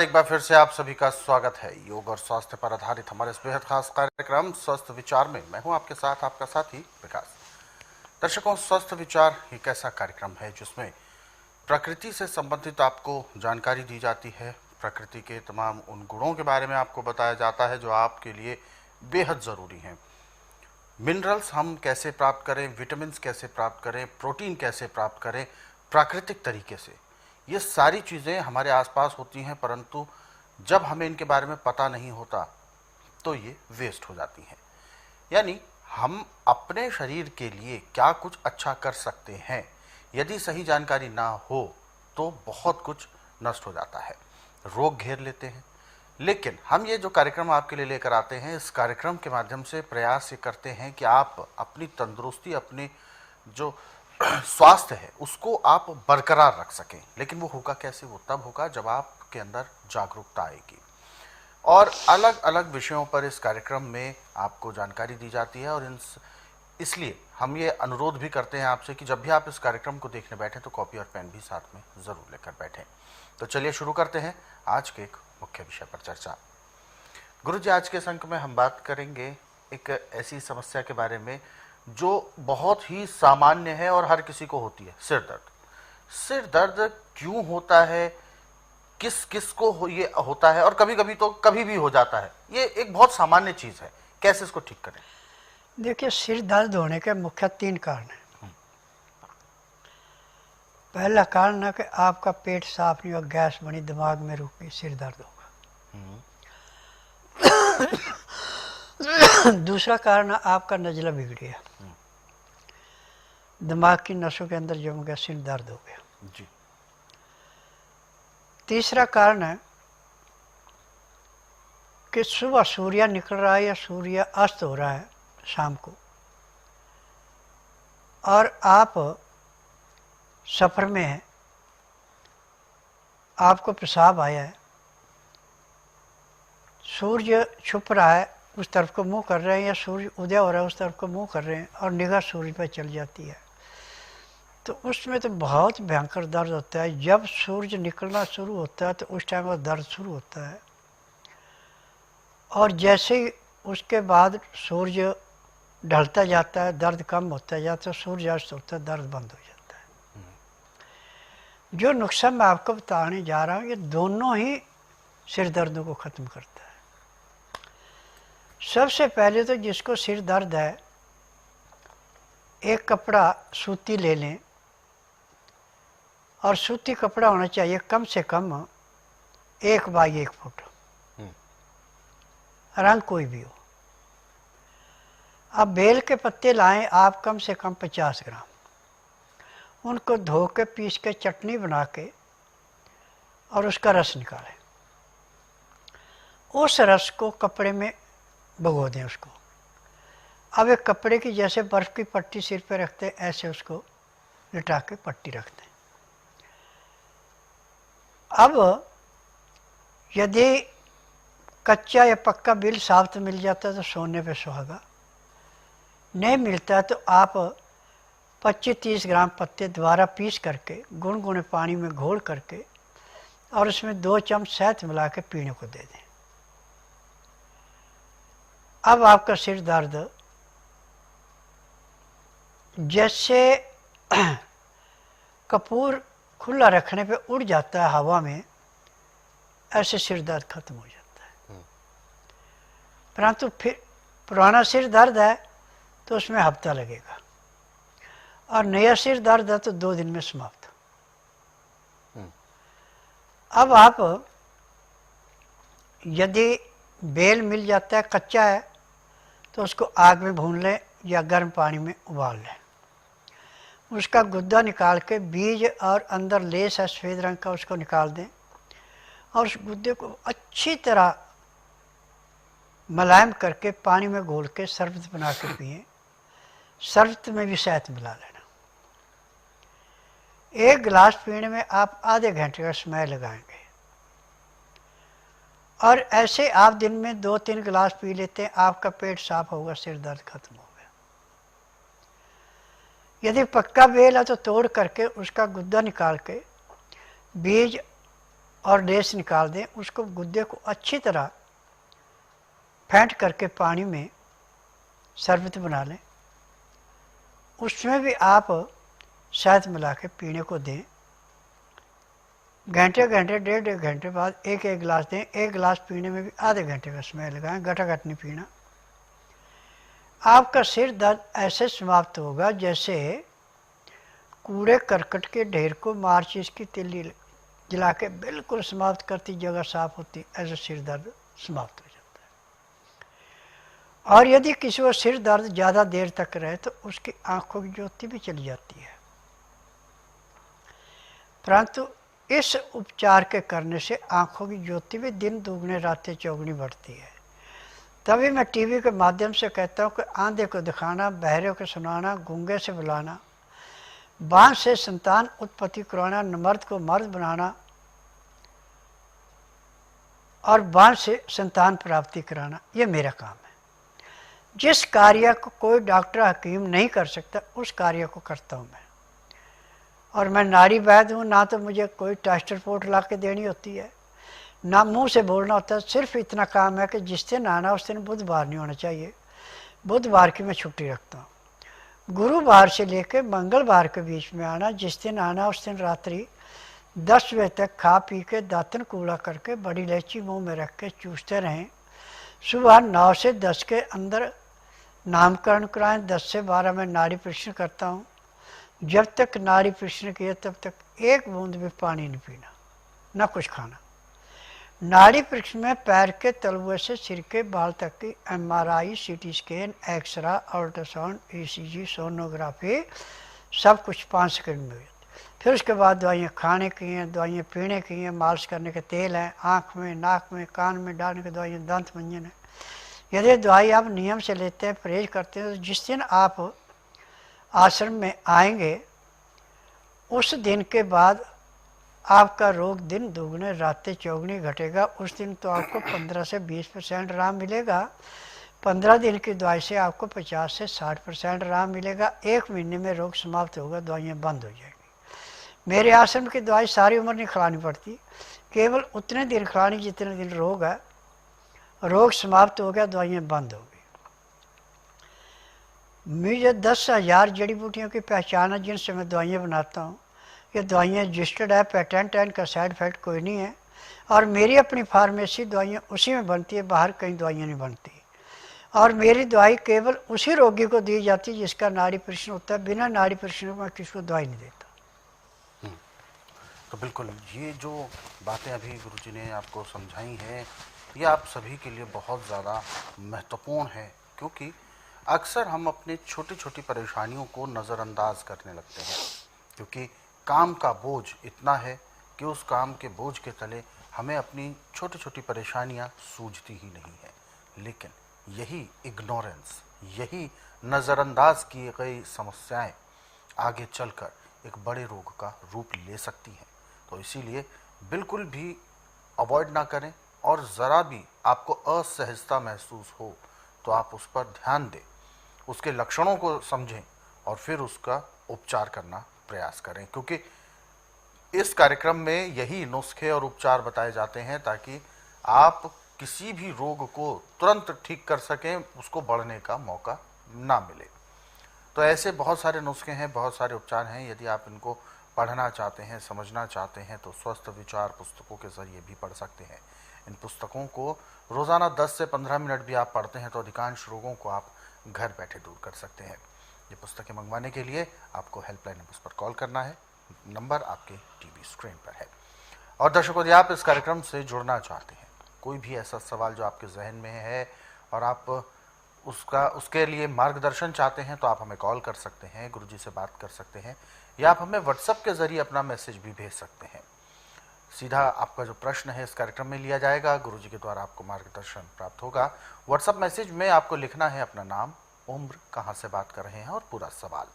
एक बार फिर से आप सभी का स्वागत है योग और स्वास्थ्य पर आधारित हमारे इस बेहद खास कार्यक्रम स्वस्थ विचार में। मैं हूं आपके साथ आपका साथी विकास। दर्शकों, स्वस्थ विचार एक ऐसा कार्यक्रम है जिसमें प्रकृति से संबंधित आपको जानकारी दी जाती है। प्रकृति के तमाम उन गुणों के बारे में आपको बताया जाता है जो आपके लिए बेहद ज़रूरी हैं। मिनरल्स हम कैसे प्राप्त करें, विटामिन कैसे प्राप्त करें, प्रोटीन कैसे प्राप्त करें प्राकृतिक तरीके से, ये सारी चीज़ें हमारे आसपास होती हैं, परंतु जब हमें इनके बारे में पता नहीं होता तो ये वेस्ट हो जाती हैं। यानी हम अपने शरीर के लिए क्या कुछ अच्छा कर सकते हैं, यदि सही जानकारी ना हो तो बहुत कुछ नष्ट हो जाता है, रोग घेर लेते हैं। लेकिन हम ये जो कार्यक्रम आपके लिए लेकर आते हैं, इस कार्यक्रम के माध्यम से प्रयास ये करते हैं कि आप अपनी तंदुरुस्ती, अपनी जो स्वास्थ्य है उसको आप बरकरार रख सकें। लेकिन वो होगा कैसे? वो तब होगा जब आपके अंदर जागरूकता आएगी। और अलग अलग विषयों पर इस कार्यक्रम में आपको जानकारी दी जाती है, और इसलिए हम ये अनुरोध भी करते हैं आपसे कि जब भी आप इस कार्यक्रम को देखने बैठें तो कॉपी और पेन भी साथ में ज़रूर लेकर बैठें। तो चलिए शुरू करते हैं आज के एक मुख्य विषय पर चर्चा। गुरुजी, आज के इस अंक में हम बात करेंगे एक ऐसी समस्या के बारे में जो बहुत ही सामान्य है और हर किसी को होती है, सिर दर्द। सिर दर्द क्यों होता है, किस किस को ये होता है, और कभी कभी तो कभी भी हो जाता है। ये एक बहुत सामान्य चीज़ है, कैसे इसको ठीक करें? देखिए, सिर दर्द होने के मुख्य 3 कारण हैं। पहला कारण है कि आपका पेट साफ नहीं हुआ, गैस बनी, दिमाग में रुकी, सिर दर्द होगा। दूसरा कारण है आपका नजला बिगड़ गया, दिमाग की नसों के अंदर जम गया, सिर दर्द हो गया जी। तीसरा कारण है कि सुबह सूर्य निकल रहा है या सूर्य अस्त हो रहा है शाम को, और आप सफ़र में हैं, आपको पेशाब आया है, सूर्य छुप रहा है, उस तरफ को मुंह कर रहे हैं, या सूर्य उदय हो रहा है उस तरफ को मुंह कर रहे हैं, और निगाह सूर्य पर चल जाती है, तो उसमें तो बहुत भयंकर दर्द होता है। जब सूर्य निकलना शुरू होता है तो उस टाइम वो दर्द शुरू होता है, और जैसे ही उसके बाद सूर्य ढलता जाता है, दर्द कम होता जाता है, सूर्य अस्त होता है, दर्द बंद हो जाता है। जो नुस्खा मैं आपको बताने जा रहा हूँ, ये दोनों ही सिर दर्दों को ख़त्म करता है। सबसे पहले तो जिसको सिर दर्द है, एक कपड़ा सूती ले लें, और सूती कपड़ा होना चाहिए कम से कम 1 बाई 1 फुट, रंग कोई भी हो। अब बेल के पत्ते लाएं आप कम से कम 50 ग्राम, उनको धो के पीस के चटनी बना के और उसका रस निकालें। उस रस को कपड़े में भिगो दें उसको। अब एक कपड़े की जैसे बर्फ़ की पट्टी सिर पे रखते हैं, ऐसे उसको लिटा के पट्टी रख दें। अब यदि कच्चा या पक्का बिल साब्त मिल जाता है तो सोने पे सुहागा, नहीं मिलता है तो आप 25-30 ग्राम पत्ते दोबारा पीस करके गुनगुने पानी में घोल करके और उसमें 2 चम्मच शहद मिला के पीने को दे दें। अब आपका सिर दर्द जैसे कपूर खुला रखने पे उड़ जाता है हवा में, ऐसे सिर दर्द खत्म हो जाता है। परंतु फिर पुराना सिर दर्द है तो उसमें हफ्ता लगेगा, और नया सिर दर्द है तो 2 दिन में समाप्त। अब आप यदि बेल मिल जाता है, कच्चा है, तो उसको आग में भून लें या गर्म पानी में उबाल लें। उसका गुद्दा निकाल के बीज और अंदर लेस है सफ़ेद रंग का, उसको निकाल दें, और उस गुद्दे को अच्छी तरह मुलायम करके पानी में घोल के शरबत बना के पिएं। शरबत में भी शहद मिला लेना। 1 गिलास पीने में आप आधे घंटे का समय लगाएंगे, और ऐसे आप दिन में 2-3 गिलास पी लेते हैं, आपका पेट साफ होगा, सिर दर्द खत्म हो गया। यदि पक्का बेल है तो तोड़ करके उसका गुद्दा निकाल के बीज और रेस निकाल दें। उसको गुद्दे को अच्छी तरह फेंट करके पानी में शरबत बना लें। उसमें भी आप शहद मिला के पीने को दें। घंटे घंटे डेढ़ डेढ़ घंटे बाद एक एक गिलास दें। एक गिलास पीने में भी आधे घंटे का समय लगाएं, घटाघट नहीं पीना। आपका सिर दर्द ऐसे समाप्त होगा जैसे कूड़े करकट के ढेर को माचिस की तिल्ली जला के बिल्कुल समाप्त करती, जगह साफ होती, ऐसे सिर दर्द समाप्त हो जाता है। और यदि किसी को सिर दर्द ज़्यादा देर तक रहे तो उसकी आंखों की ज्योति भी चली जाती है। परंतु इस उपचार के करने से आंखों की ज्योति भी दिन दुगने रातें चौगुनी बढ़ती है। तभी मैं टीवी के माध्यम से कहता हूँ कि आंधे को दिखाना, बहरे को सुनाना, गूंगे से बुलाना, बांझ से संतान उत्पत्ति करवाना, नमर्द को मर्द बनाना और बांझ से संतान प्राप्ति कराना, ये मेरा काम है। जिस कार्य को कोई डॉक्टर हकीम नहीं कर सकता उस कार्य को करता हूँ मैं। और मैं नारी वैद्य हूँ, ना तो मुझे कोई टेस्ट रिपोर्ट ला के देनी होती है, ना मुंह से बोलना होता है। सिर्फ इतना काम है कि जिस दिन आना उस दिन बुधवार नहीं होना चाहिए। बुधवार की मैं छुट्टी रखता हूँ। गुरुवार से लेकर मंगलवार के बीच में आना। जिस दिन आना उस दिन रात्रि 10 बजे तक खा पी के दातन कूड़ा करके बड़ी इलायची मुंह में रख के चूसते रहें। सुबह 9 से 10 के अंदर नामकरण कराएं। 10 से 12 में नाड़ी परीक्षण करता हूँ। जब तक नाड़ी परीक्षण किए तब तक एक बूंद भी पानी नहीं पीना, ना कुछ खाना। नाड़ी परीक्षण में पैर के तलुए से सिर के बाल तक की MRI, CT scan, xray, ultrasound, ECG, sonography सब कुछ 5 सेकंड में हुई। फिर उसके बाद दवाइयाँ खाने की हैं, दवाइयाँ पीने की हैं, मालिश करने के तेल हैं, आँख में, नाक में, कान में डालने की दवाइयाँ, दंत मंजन है। यदि दवाई आप नियम से लेते हैं, परहेज करते हैं, तो जिस दिन आप आश्रम में आएंगे उस दिन के बाद आपका रोग दिन दुगने रातें चौगुनी घटेगा। उस दिन तो आपको 15 से 20% आराम मिलेगा। 15 दिन की दवाई से आपको 50 से 60% आराम मिलेगा। 1 महीने में रोग समाप्त होगा, दवाइयाँ बंद हो जाएंगी। मेरे आश्रम की दवाई सारी उम्र नहीं खिलानी पड़ती, केवल उतने दिन खिलानी जितने दिन रोग है। रोग समाप्त हो गया, दवाइयाँ बंद हो गई। मुझे 10,000 जड़ी बूटियों की पहचान है जिनसे मैं दवाइयाँ बनाता हूँ। ये दवाइयाँ रजिस्टर्ड है, पेटेंट है, इनका साइड इफेक्ट कोई नहीं है। और मेरी अपनी फार्मेसी दवाइयाँ उसी में बनती है, बाहर कहीं दवाइयाँ नहीं बनती। और मेरी दवाई केवल उसी रोगी को दी जाती है जिसका नाड़ी परीक्षण होता है। बिना नाड़ी परीक्षण मैं किसी को दवाई नहीं देता। तो बिल्कुल ये जो बातें अभी गुरुजी ने आपको समझाई हैं ये आप सभी के लिए बहुत ज़्यादा महत्वपूर्ण है, क्योंकि अक्सर हम अपनी छोटी छोटी परेशानियों को नज़रअंदाज करने लगते हैं, क्योंकि काम का बोझ इतना है कि उस काम के बोझ के तले हमें अपनी छोटी छोटी परेशानियां सूझती ही नहीं है। लेकिन यही इग्नोरेंस, यही नज़रअंदाज किए गई समस्याएं आगे चलकर एक बड़े रोग का रूप ले सकती हैं। तो इसीलिए बिल्कुल भी अवॉइड ना करें, और ज़रा भी आपको असहजता महसूस हो तो आप उस पर ध्यान दें, उसके लक्षणों को समझें और फिर उसका उपचार करना प्रयास करें, क्योंकि इस कार्यक्रम में यही नुस्खे और उपचार बताए जाते हैं ताकि आप किसी भी रोग को तुरंत ठीक कर सकें, उसको बढ़ने का मौका ना मिले। तो ऐसे बहुत सारे नुस्खे हैं, बहुत सारे उपचार हैं। यदि आप इनको पढ़ना चाहते हैं, समझना चाहते हैं तो स्वस्थ विचार पुस्तकों के ज़रिए भी पढ़ सकते हैं। इन पुस्तकों को रोज़ाना 10 से 15 मिनट भी आप पढ़ते हैं तो अधिकांश रोगों को आप घर बैठे दूर कर सकते हैं। ये पुस्तकें मंगवाने के लिए आपको हेल्पलाइन नंबर पर कॉल करना है, नंबर आपके टीवी स्क्रीन पर है। और दर्शकों, यदि आप इस कार्यक्रम से जुड़ना चाहते हैं, कोई भी ऐसा सवाल जो आपके जहन में है और आप उसके लिए मार्गदर्शन चाहते हैं, तो आप हमें कॉल कर सकते हैं, गुरुजी से बात कर सकते हैं, या आप हमें व्हाट्सएप के ज़रिए अपना मैसेज भी भेज सकते हैं। सीधा आपका जो प्रश्न है इस कार्यक्रम में लिया जाएगा, गुरुजी के द्वारा आपको मार्गदर्शन प्राप्त होगा। व्हाट्सएप मैसेज में आपको लिखना है अपना नाम, उम्र, कहाँ से बात कर रहे हैं और पूरा सवाल।